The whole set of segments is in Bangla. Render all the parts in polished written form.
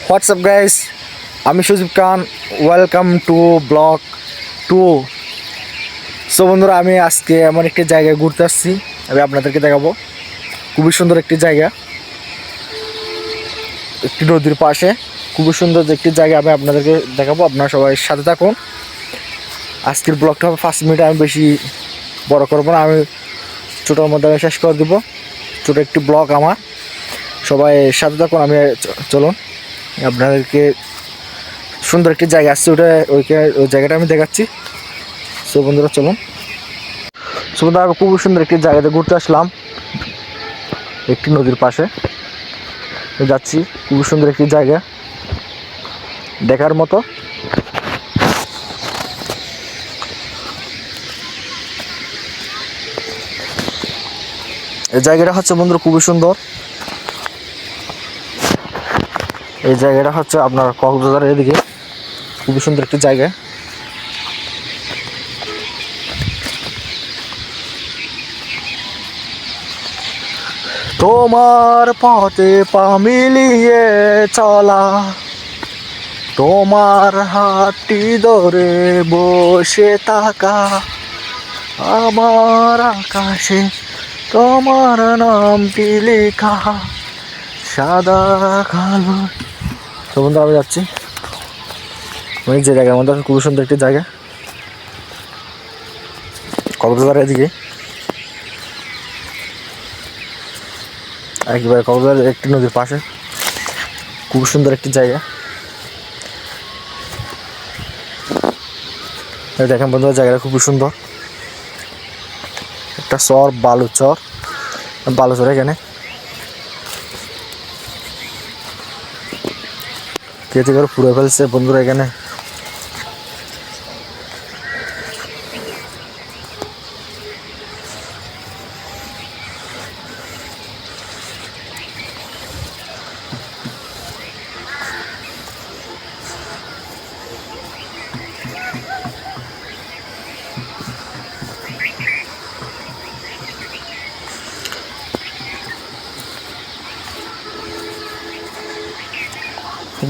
হোয়াটসঅ্যাপ গাইস, আমি সুজিব খান, ওয়েলকাম টু ব্লগ 2। সো বন্ধুরা, আমি আজকে এমন একটি জায়গায় ঘুরতে আসছি, আমি আপনাদেরকে দেখাবো। খুবই সুন্দর একটি জায়গা, একটি নদীর পাশে খুবই সুন্দর একটি জায়গা আমি আপনাদেরকে দেখাবো। আপনারা সবাই সাথে থাকুন। আজকের ব্লগটা হবে 5 মিনিট, আমি বেশি বড় করবো না, আমি ছোটোর মধ্যে আমি শেষ করে দেবো। ছোটো একটি ব্লগ আমার, সবাই সাথে থাকুন। আমি চলুন আপনাদেরকে সুন্দর একটি জায়গা আসছে, ওই জায়গাটা আমি দেখাচ্ছি। সো বন্ধুরা চলুন। সো বন্ধুরা, আমি খুবই সুন্দর একটি জায়গাতে ঘুরতে আসলাম, একটি নদীর পাশে যাচ্ছি। খুবই সুন্দর একটি জায়গা, দেখার মতো। এই জায়গাটা হচ্ছে বন্ধুরা খুবই সুন্দর। এই জায়গাটা হচ্ছে আপনার কক্সবাজারের এদিকে, খুবই সুন্দর একটি জায়গা। তোমার পথে পা মিলিয়ে চলা, তোমার হাতটি ধরে বসে থাকা, আমার আকাশে তোমার নামটি লেখা সাদা কালো। তো বন্ধু, আমি যাচ্ছি ওই যে জায়গার মধ্যে, খুবই সুন্দর একটি জায়গা কক্সবাজারের এদিকে, একেবারে কক্সবাজারের একটি নদীর পাশে, খুব সুন্দর একটি জায়গা। দেখেন বন্ধুরা, জায়গাটা খুবই সুন্দর। একটা চর, বালুচর এখানে কেটে করে পুড়ে ফেলছে বন্ধুরা এখানে।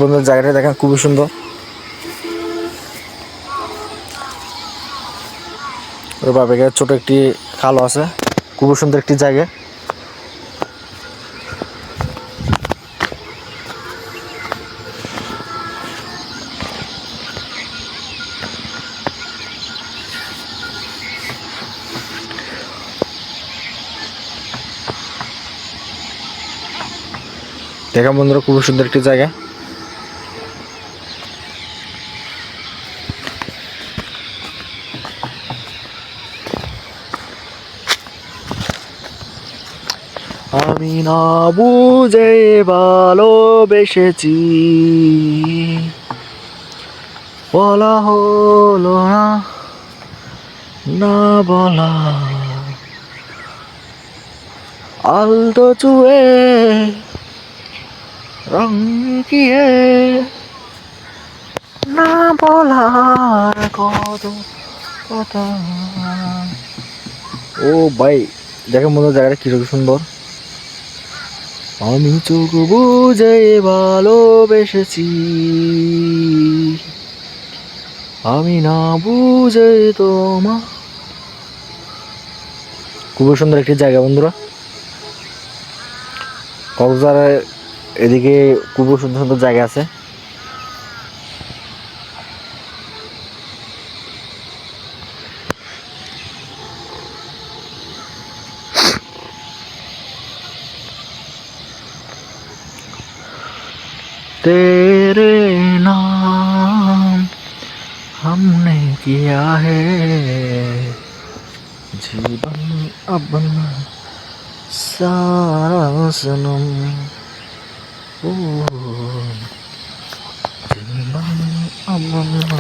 বন্ধুরা, জায়গাটা দেখেন খুবই সুন্দর। ওর বাবাকে ছোট একটি খালও আছে, খুবই সুন্দর একটি জায়গা। দেখেন বন্ধুরা, খুবই সুন্দর একটি জায়গা। আমি না বুঝে ভালোবেসেছি, বলা হলো না, না বলা আলতো চুয়ে রং কিয়ে, না বলার কত কথা। ও ভাই, দেখেন বন্ধু, জায়গাটা কিরকম সুন্দর। আমি চোখ বুঝে ভালোবেসেছি, আমি না বুঝে তোমা। খুবই সুন্দর একটি জায়গা বন্ধুরা, কক্সবাজারের এদিকে খুবই সুন্দর সুন্দর জায়গা আছে। तेरे नाम हमने किया है जीवन अपना सारा सनम, ओ जीवन अपना।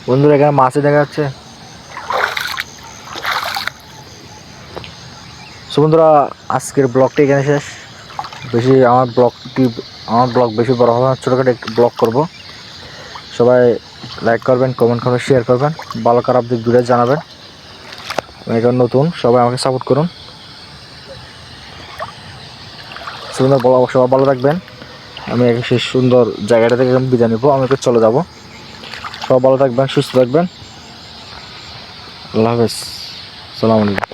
বন্ধুরা, এখানে মাছে দেখা যাচ্ছে। সো বন্ধুরা, আজকের ব্লগটি এখানে শেষ। আমার ব্লগ বেশি বড় হবে না, ছোটোখাটো একটু ব্লগ করবো। সবাই লাইক করবেন, কমেন্ট করবেন, শেয়ার করবেন, ভালো খারাপ দিক দূরে জানাবেন। আমি এখন নতুন, সবাই আমাকে সাপোর্ট করুন। সুন্দর সবাই ভালো থাকবেন। আমি সেই সুন্দর জায়গাটা থেকে বিদায় নিব, আমি চলে যাব। সবাই ভালো থাকবেন, সুস্থ থাকবেন। আল্লাহ হাফেজ, আসসালামু আলাইকুম।